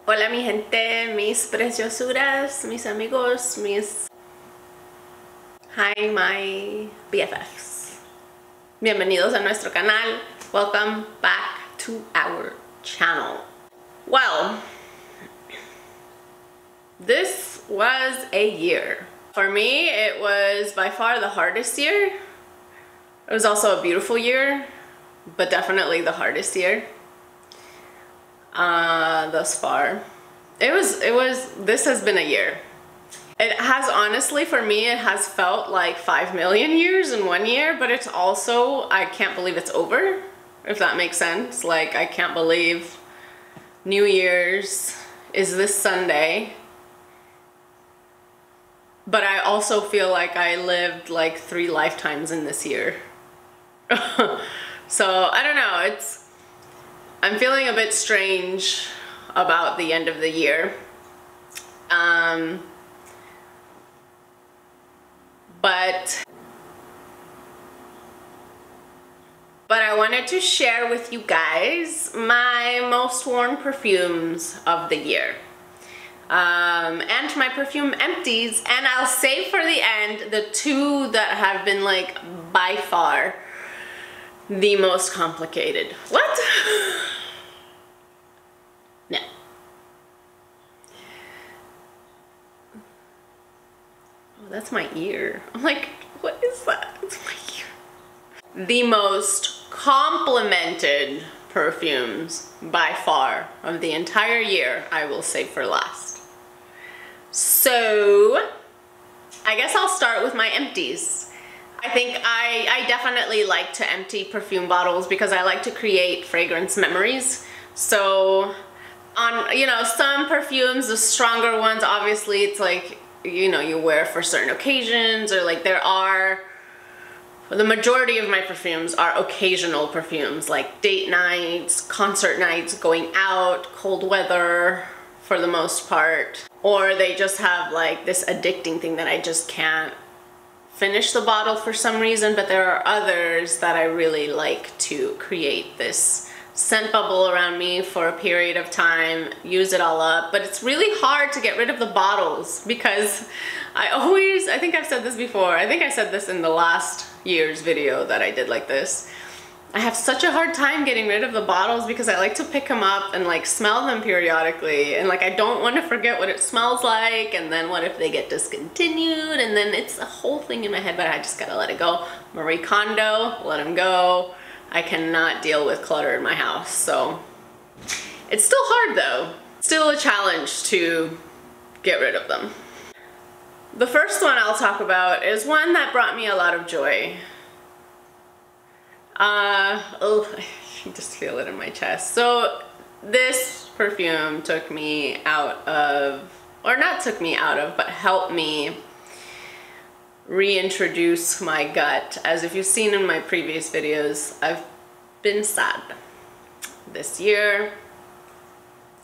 Hola mi gente, mis preciosuras, mis amigos, Hi my BFFs. Bienvenidos a nuestro canal. Welcome back to our channel. Well, this was a year. For me, it was by far the hardest year. It was also a beautiful year, but definitely the hardest year thus far. This has been a year. It has, honestly, for me, it has felt like 5 million years in 1 year, but it's also, I can't believe it's over, if that makes sense. Like, I can't believe New Year's is this Sunday. But I also feel like I lived like 3 lifetimes in this year. So, I don't know, I'm feeling a bit strange about the end of the year. But I wanted to share with you guys my most worn perfumes of the year. And my perfume empties, and I'll save for the end the 2 that have been like by far the most complicated. What? No. Oh, that's my ear. I'm like, what is that? It's my ear. The most complimented perfumes by far of the entire year, I will save for last. So, I guess I'll start with my empties. I think I definitely like to empty perfume bottles because I like to create fragrance memories. So, on, you know, some perfumes, the stronger ones, obviously it's like, you know, you wear for certain occasions, or like the majority of my perfumes are occasional perfumes, like date nights, concert nights, going out, cold weather for the most part. Or they just have like this addicting thing that I just can't finish the bottle for some reason, but there are others that I really like to create this scent bubble around me for a period of time, use it all up. But it's really hard to get rid of the bottles because I think I've said this before, I think I said this in the last year's video that I did like this. I have such a hard time getting rid of the bottles because I like to pick them up and like smell them periodically, and like I don't want to forget what it smells like, and then what if they get discontinued, and then it's a whole thing in my head, but I just gotta let it go. Marie Kondo, let him go. I cannot deal with clutter in my house, so it's still hard though. Still a challenge to get rid of them. The first one I'll talk about is one that brought me a lot of joy. Oh, I can just feel it in my chest. So this perfume took me out of, or not took me out of, but helped me reintroduce my gut. As if you've seen in my previous videos, I've been sad this year.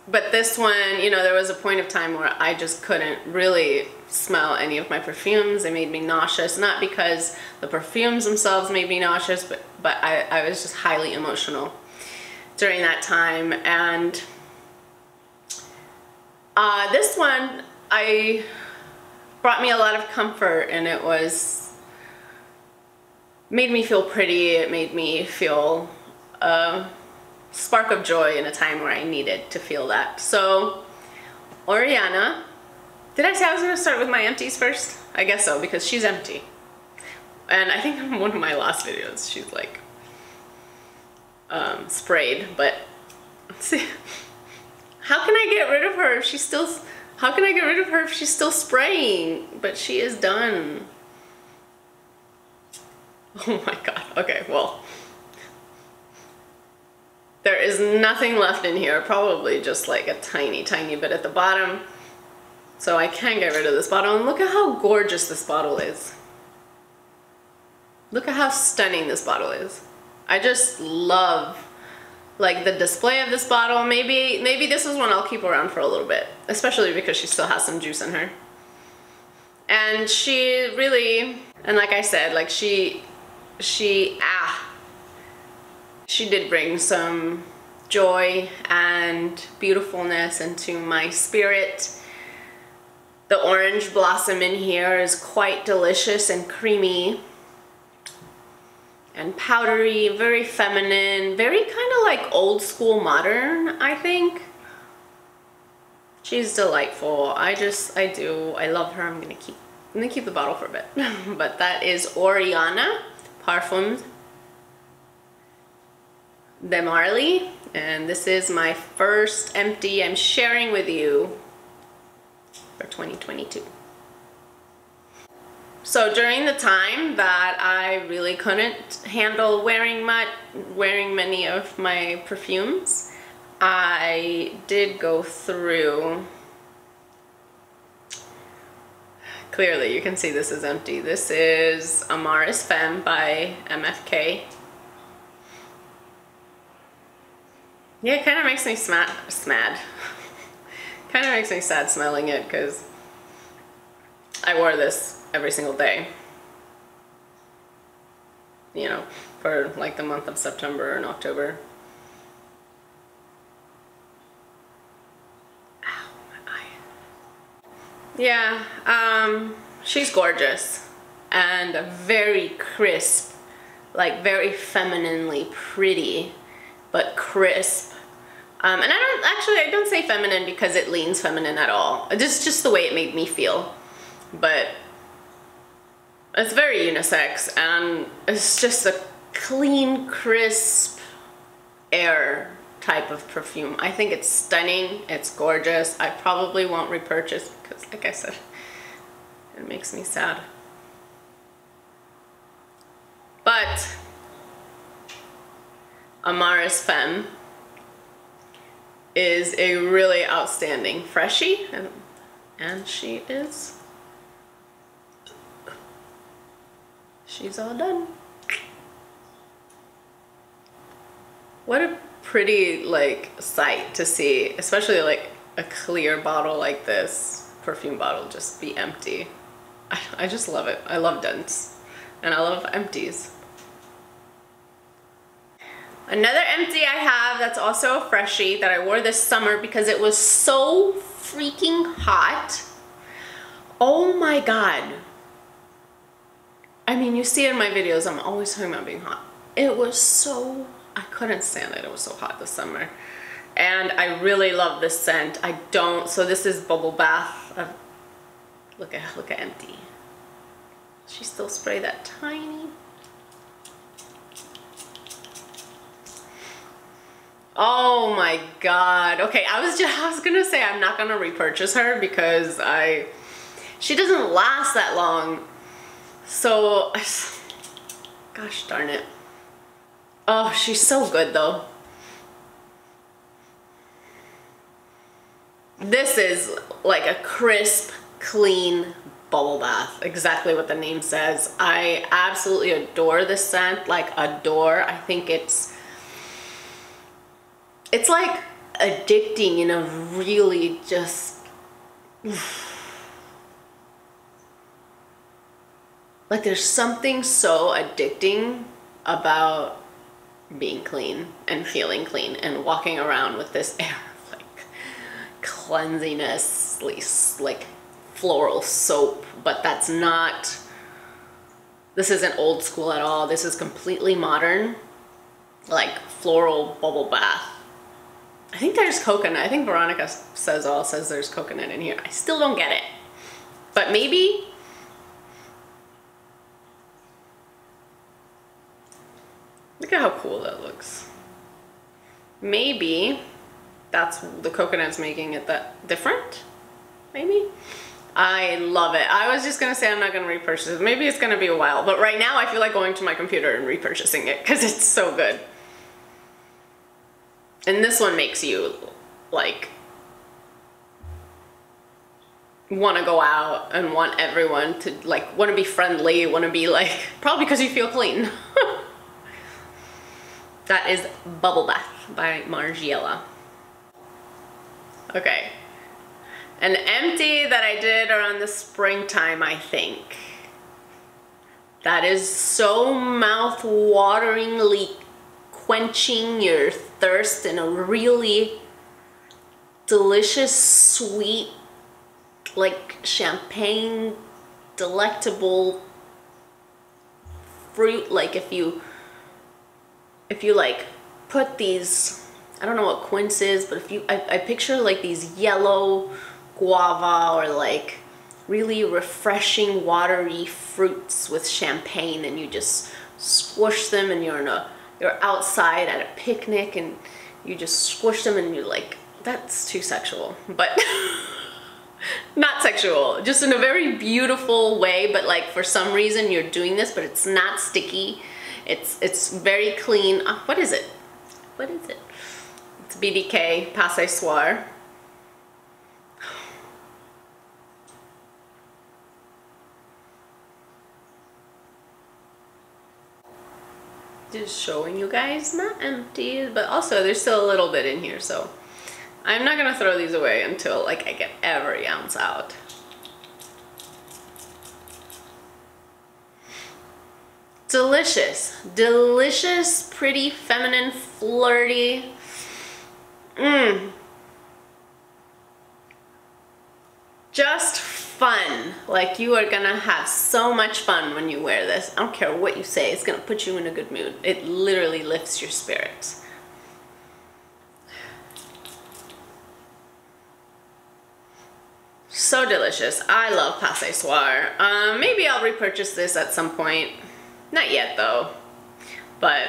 But this one, you know, there was a point of time where I just couldn't really smell any of my perfumes. They made me nauseous, not because the perfumes themselves made me nauseous, but I was just highly emotional during that time. And this one brought me a lot of comfort, and it made me feel pretty. It made me feel spark of joy in a time where I needed to feel that. So, Oriana. Did I say I was going to start with my empties first? I guess so, because she's empty. And I think in one of my last videos, she's like sprayed, but let's see. How can I get rid of her if she's still, how can I get rid of her if she's still spraying? But she is done. Oh my god. Okay, well. There is nothing left in here, probably just like a tiny, tiny bit at the bottom. So I can get rid of this bottle, and look at how gorgeous this bottle is. Look at how stunning this bottle is. I just love like the display of this bottle. Maybe this is one I'll keep around for a little bit, especially because she still has some juice in her. And she really, and like I said, like she did bring some joy and beautifulness into my spirit. The orange blossom in here is quite delicious and creamy and powdery, very feminine, very kind of like old school modern, I think. She's delightful. I love her. I'm gonna keep the bottle for a bit. But that is Oriana Perfumes de Marly, and this is my first empty I'm sharing with you for 2022. So during the time that I really couldn't handle wearing many of my perfumes, I did go through, clearly you can see this is empty. This is Amaris Femme by MFK. Yeah, it kind of makes me smad. Kind of makes me sad smelling it because I wore this every single day, you know, for like the month of September and October. Ow, my eye. Yeah, she's gorgeous and very crisp, like very femininely pretty, but crisp. And I don't say feminine because it leans feminine at all. It's just the way it made me feel. But it's very unisex, and it's just a clean, crisp air type of perfume. I think it's stunning, it's gorgeous. I probably won't repurchase because, like I said, it makes me sad. But Amaris Femme is a really outstanding freshie, and she's all done. What a pretty like sight to see, especially like a clear bottle like this, perfume bottle, just be empty. I just love it. I love dents and I love empties. Another empty I have that's also a freshie that I wore this summer because it was so freaking hot. Oh my god. I mean, you see it in my videos, I'm always talking about being hot. It was so, I couldn't stand it. It was so hot this summer. And I really love this scent. So this is Bubble Bath. Look at empty. She still spray that tiny. Oh my god. Okay, I was gonna say I'm not gonna repurchase her because she doesn't last that long. So, gosh darn it. Oh, she's so good though. This is like a crisp, clean bubble bath. Exactly what the name says. I absolutely adore this scent, like adore. I think it's like addicting in a really just like there's something so addicting about being clean and feeling clean and walking around with this air of like cleansiness, like floral soap. But that's not, this isn't old school at all. This is completely modern, like floral bubble bath. I think there's coconut. I think Veronica says there's coconut in here. I still don't get it. But maybe, look at how cool that looks. Maybe that's the coconut's making it that different. Maybe. I love it. I was just gonna say I'm not gonna repurchase it. Maybe it's gonna be a while, but right now I feel like going to my computer and repurchasing it because it's so good. And this one makes you like want to go out and want everyone to like want to be friendly, want to be like, probably because you feel clean. That is Bubble Bath by Margiela. Okay, an empty that I did around the springtime, I think. That is so mouth-wateringly quenching your thirst in a really delicious, sweet, like champagne, delectable fruit. Like if you like put these, I don't know what quince is, but if you, I picture like these yellow guava or like really refreshing watery fruits with champagne, and you just squish them, and you're outside at a picnic and you just squish them, and you're like, that's too sexual, but not sexual, just in a very beautiful way. But like for some reason you're doing this, but it's not sticky. It's very clean. What is it? What is it? It's BDK Passe Soir. Just showing you guys my empties, but also there's still a little bit in here, so I'm not gonna throw these away until like I get every ounce out. Delicious, delicious, pretty, feminine, flirty. Just fun. Like, you are gonna have so much fun when you wear this. I don't care what you say, it's gonna put you in a good mood. It literally lifts your spirits. So delicious. I love Passe Soir. Maybe I'll repurchase this at some point. Not yet though, but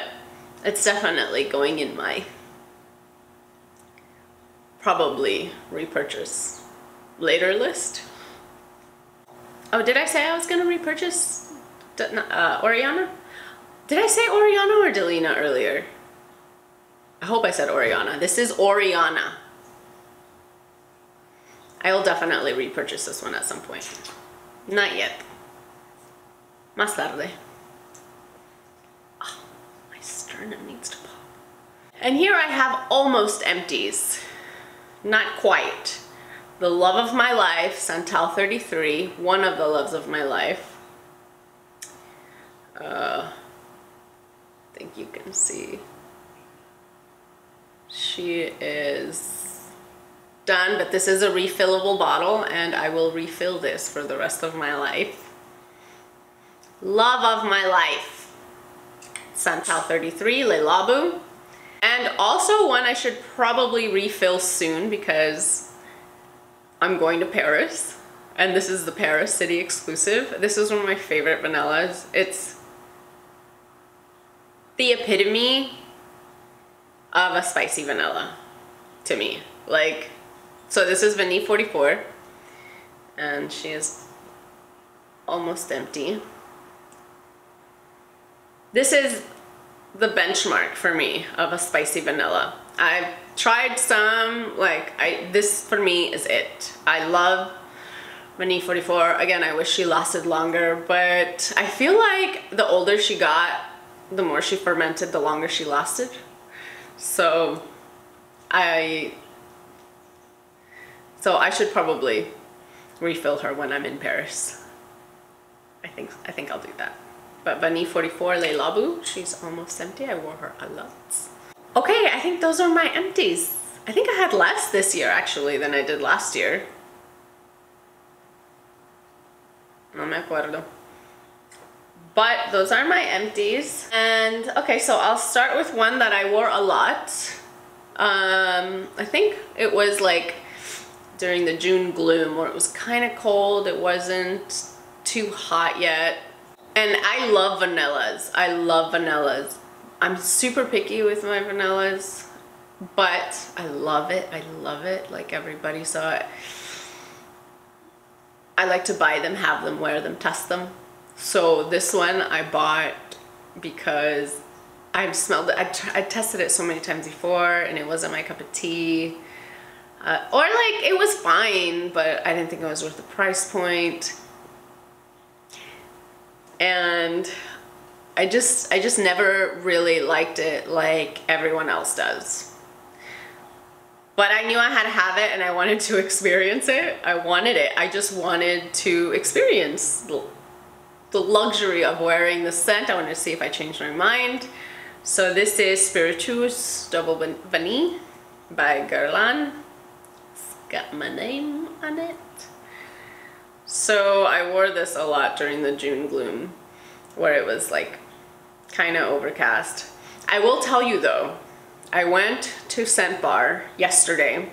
it's definitely going in my probably repurchase later list. Oh, did I say I was gonna repurchase Oriana? Did I say Oriana or Delina earlier? I hope I said Oriana. This is Oriana. I will definitely repurchase this one at some point. Not yet. Más tarde. Oh, my sternum needs to pop. And here I have almost empties. Not quite. The love of my life, Santal 33, one of the loves of my life. I think you can see. She is done, but this is a refillable bottle, and I will refill this for the rest of my life. Love of my life, Santal 33, Le Labu. And also one I should probably refill soon because I'm going to Paris, and this is the Paris City exclusive. This is one of my favorite vanillas. It's the epitome of a spicy vanilla to me. Like, so this is Vanille 44, and she is almost empty. This is the benchmark for me of a spicy vanilla. I've tried some, like, this for me is it. I love Vanille 44. Again, I wish she lasted longer, but I feel like the older she got, the more she fermented, the longer she lasted. So I should probably refill her when I'm in Paris. I think I'll do that. But Vanille 44 Le Labu, she's almost empty. I wore her a lot. Okay, I think those are my empties. I think I had less this year actually than I did last year. No me acuerdo. But those are my empties. And okay, so I'll start with one that I wore a lot. I think it was like during the June gloom where it was kind of cold. It wasn't too hot yet. And I love vanillas. I love vanillas. I'm super picky with my vanillas, but I love it. I love it. Like everybody saw it. I like to buy them, have them, wear them, test them. So this one I bought because I've smelled it. I tested it so many times before and it wasn't my cup of tea. Or like it was fine, but I didn't think it was worth the price point. And I just never really liked it like everyone else does. But I knew I had to have it and I wanted to experience it. I wanted it. I just wanted to experience the luxury of wearing the scent. I wanted to see if I changed my mind. So this is Spirituous Double Vanille by Guerlain. It's got my name on it. So I wore this a lot during the June gloom, where it was like kind of overcast. I will tell you though, I went to Scent Bar yesterday,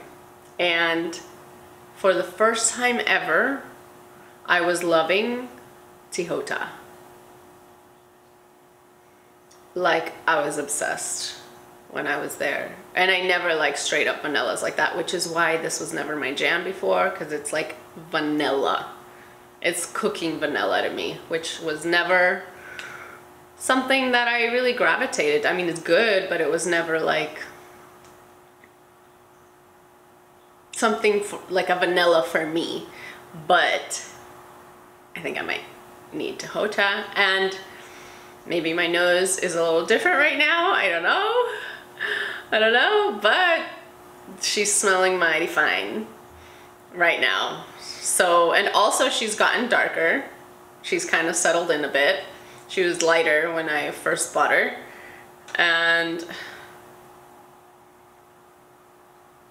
and for the first time ever, I was loving Tihota. Like, I was obsessed when I was there. And I never like straight up vanillas like that, which is why this was never my jam before, because it's like vanilla. It's cooking vanilla to me, which was never something that I really gravitated. I mean, it's good, but it was never like something like a vanilla for me. But I think I might need Tihota, and maybe my nose is a little different right now. I don't know, but she's smelling mighty fine right now. So, and also she's gotten darker. She's kind of settled in a bit. She was lighter when I first bought her, and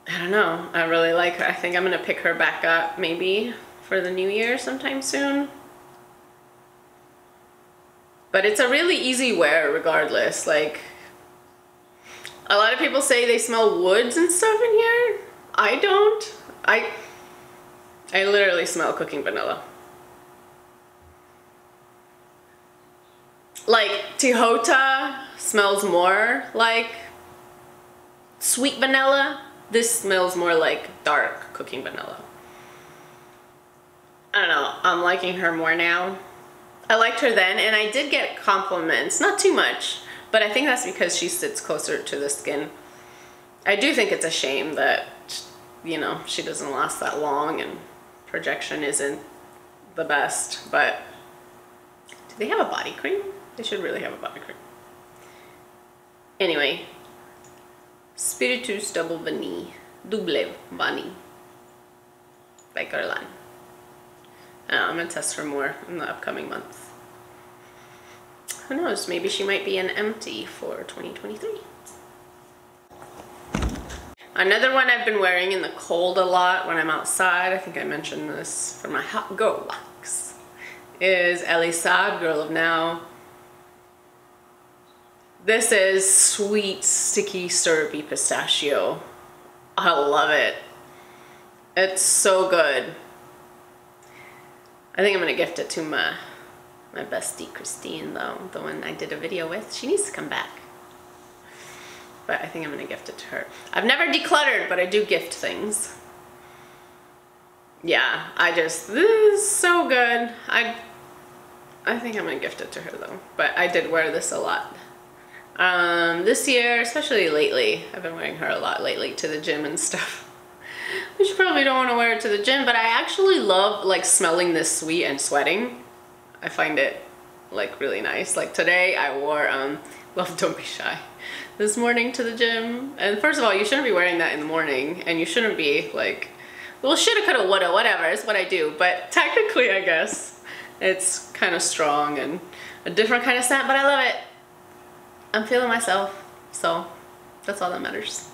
I don't know, I really like her. I think I'm gonna pick her back up maybe for the new year sometime soon. But it's a really easy wear regardless. Like, a lot of people say they smell woods and stuff in here. I don't. I literally smell cooking vanilla. Like, Tihota smells more like sweet vanilla. This smells more like dark cooking vanilla. I don't know, I'm liking her more now. I liked her then, and I did get compliments, not too much, but I think that's because she sits closer to the skin. I do think it's a shame that, you know, she doesn't last that long and projection isn't the best, but do they have a body cream? They should really have a body cream. Anyway, Spirituous Double Vanille by Guerlain. I'm gonna test her more in the upcoming months. Who knows, maybe she might be an empty for 2023. Another one I've been wearing in the cold a lot when I'm outside, I think I mentioned this for my hot girl walks, is Elisa, Girl of Now. This is sweet, sticky, syrupy pistachio. I love it. It's so good. I think I'm gonna gift it to my bestie Christine though, the one I did a video with. She needs to come back. But I think I'm gonna gift it to her. I've never decluttered, but I do gift things. Yeah, this is so good. I think I'm gonna gift it to her though, but I did wear this a lot. This year, especially lately, I've been wearing her a lot lately to the gym and stuff. Which you probably don't want to wear it to the gym, but I actually love like smelling this sweet and sweating. I find it like really nice. Like today I wore Love Don't Be Shy this morning to the gym. And first of all, you shouldn't be wearing that in the morning, and you shouldn't be like, well, shoulda, coulda, woulda, whatever, it's what I do. But technically, I guess it's kind of strong and a different kind of scent, but I love it. I'm feeling myself, so that's all that matters.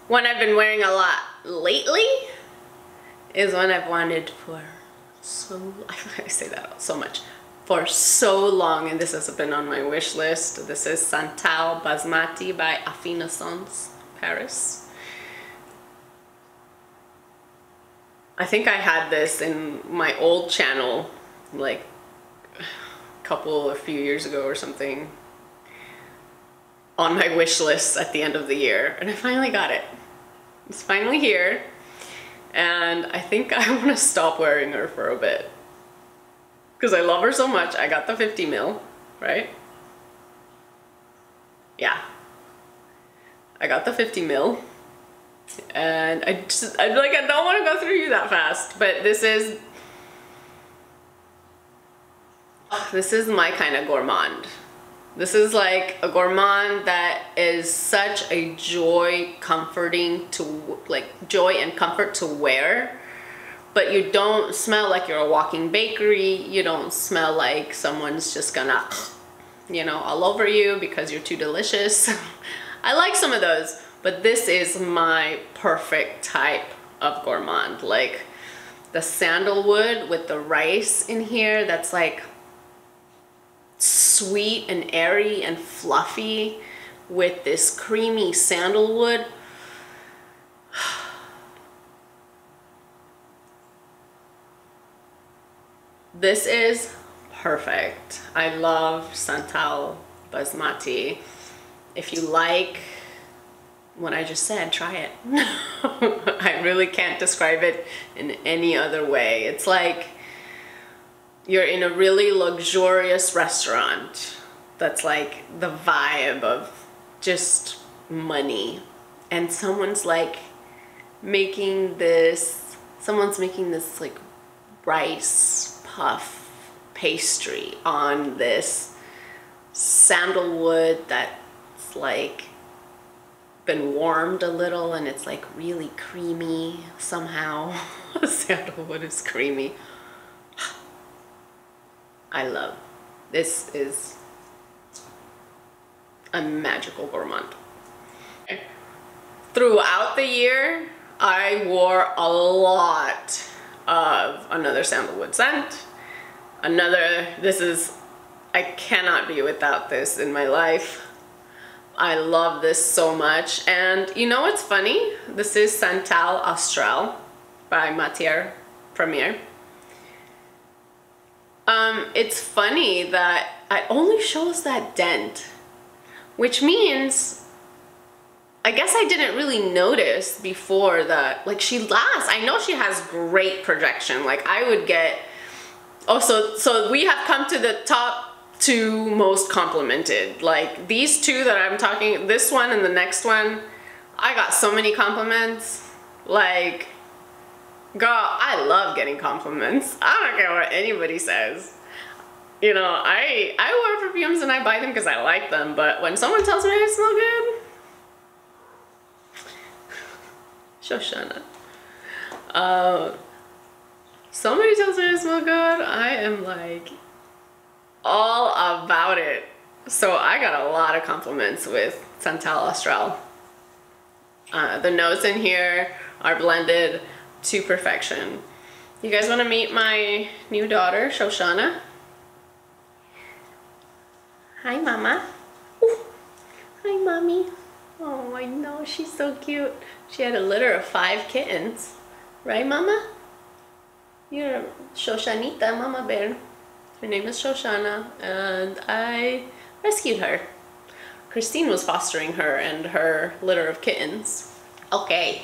One I've been wearing a lot lately is one I've wanted for so, I say that so much, for so long, and this has been on my wish list. This is Santal Basmati by Affinessence, Paris. I think I had this in my old channel like a few years ago or something, on my wish list at the end of the year, and I finally got it. It's finally here, and I think I want to stop wearing her for a bit because I love her so much. I got the 50 ml, right? Yeah, I got the 50 ml, and I don't want to go through you that fast, but this is my kind of gourmand. This is like a gourmand that is such a joy and comfort to wear, but you don't smell like you're a walking bakery. You don't smell like someone's just gonna you know, all over you because you're too delicious. I like some of those, but this is my perfect type of gourmand. Like the sandalwood with the rice in here that's like sweet and airy and fluffy with this creamy sandalwood. This is perfect. I love Santal Basmati. If you like what I just said, try it. I really can't describe it in any other way. It's like you're in a really luxurious restaurant that's like the vibe of just money, and someone's making this like rice puff pastry on this sandalwood that's like been warmed a little, and it's like really creamy somehow. Sandalwood is creamy. I love this. Is a magical gourmand. Throughout the year, I wore a lot of another sandalwood scent. I cannot be without this in my life. I love this so much. And you know what's funny? This is Santal Austral by Matière Premier. It's funny that it only shows that dent, which means I guess I didn't really notice before that, like, she lasts. I know she has great projection. Like, I would get, oh, so we have come to the top 2 most complimented. Like, these 2 that I'm talking, this one and the next one, I got so many compliments. Like, girl, I love getting compliments. I don't care what anybody says. You know, I wear perfumes and I buy them because I like them, but when someone tells me I smell good, Shoshana. Somebody tells me I smell good, I am like all about it. So I got a lot of compliments with Santal Austral. The notes in here are blended to perfection. You guys want to meet my new daughter, Shoshana? Hi, Mama. Ooh. Hi, Mommy. Oh, I know, she's so cute. She had a litter of 5 kittens. Right, Mama? You're Shoshanita, Mama Bear. Her name is Shoshana, and I rescued her. Christine was fostering her and her litter of kittens. Okay.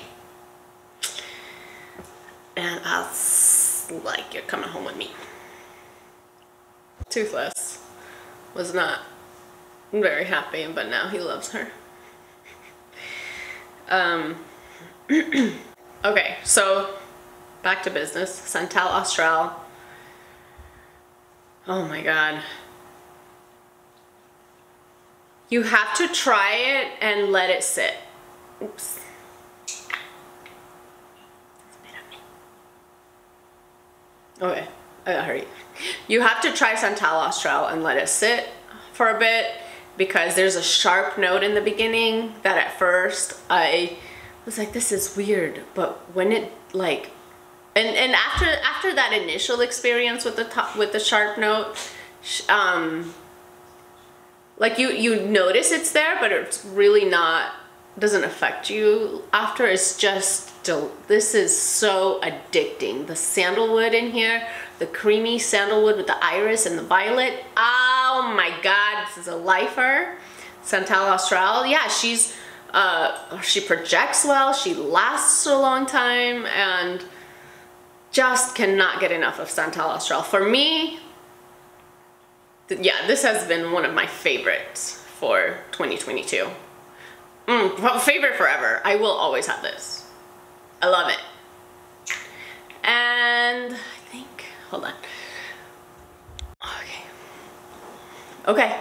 And I was like, you're coming home with me. Toothless was not very happy, but now he loves her. Okay, so back to business. Santal Austral. Oh my god. You have to try it and let it sit. Oops. Okay, I gotta hurry. You have to try Santal Austral and let it sit for a bit, because there's a sharp note in the beginning that at first I was like, this is weird, but when it like, and after that initial experience with the sharp note, like you notice it's there, but it's really not, doesn't affect you after. It's just, this is so addicting. The sandalwood in here, the creamy sandalwood with the iris and the violet. Oh my god, this is a lifer. Santal Austral. Yeah, she's she projects well, she lasts a long time, and just cannot get enough of Santal Austral. For me, yeah, this has been one of my favorites for 2022. Favorite forever. I will always have this. I love it. And I think, hold on. Okay.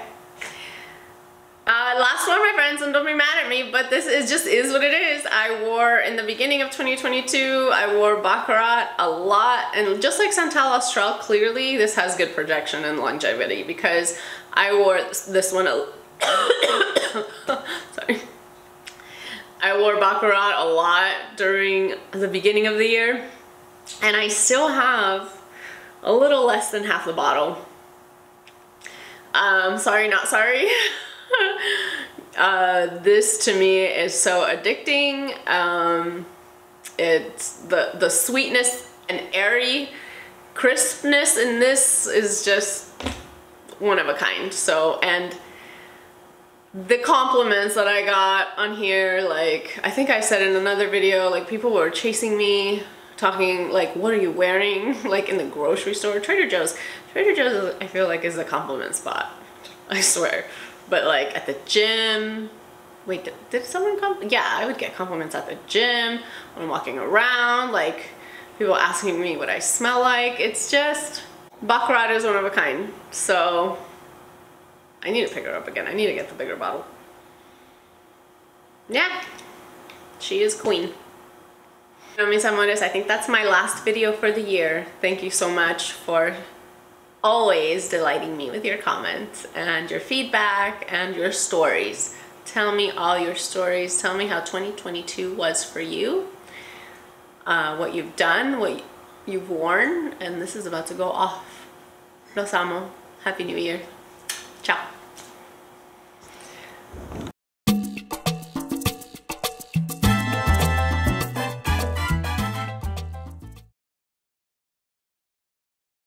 Last one, my friends, and don't be mad at me, but this is what it is. I wore, in the beginning of 2022, I wore Baccarat a lot, and just like Santal Austral, clearly this has good projection and longevity, because I wore this one sorry. I wore Baccarat a lot during the beginning of the year, and I still have a little less than half the bottle. Sorry, not sorry. This to me is so addicting. It's the sweetness and airy crispness in this is just one of a kind. So, and the compliments that I got on here, like I think I said in another video, like people were chasing me, talking like, what are you wearing? Like in the grocery store, Trader Joe's, I feel like is the compliment spot, I swear. But like at the gym, wait, did someone yeah, I would get compliments at the gym, when I'm walking around, like people asking me what I smell like. It's just, Baccarat is one of a kind. So I need to pick her up again. I need to get the bigger bottle. Yeah, she is queen. Bueno, mis amores, I think that's my last video for the year. Thank you so much for always delighting me with your comments and your feedback and your stories. Tell me all your stories. Tell me how 2022 was for you, what you've done, what you've worn, and this is about to go off. Los amo. Happy New Year. Ciao.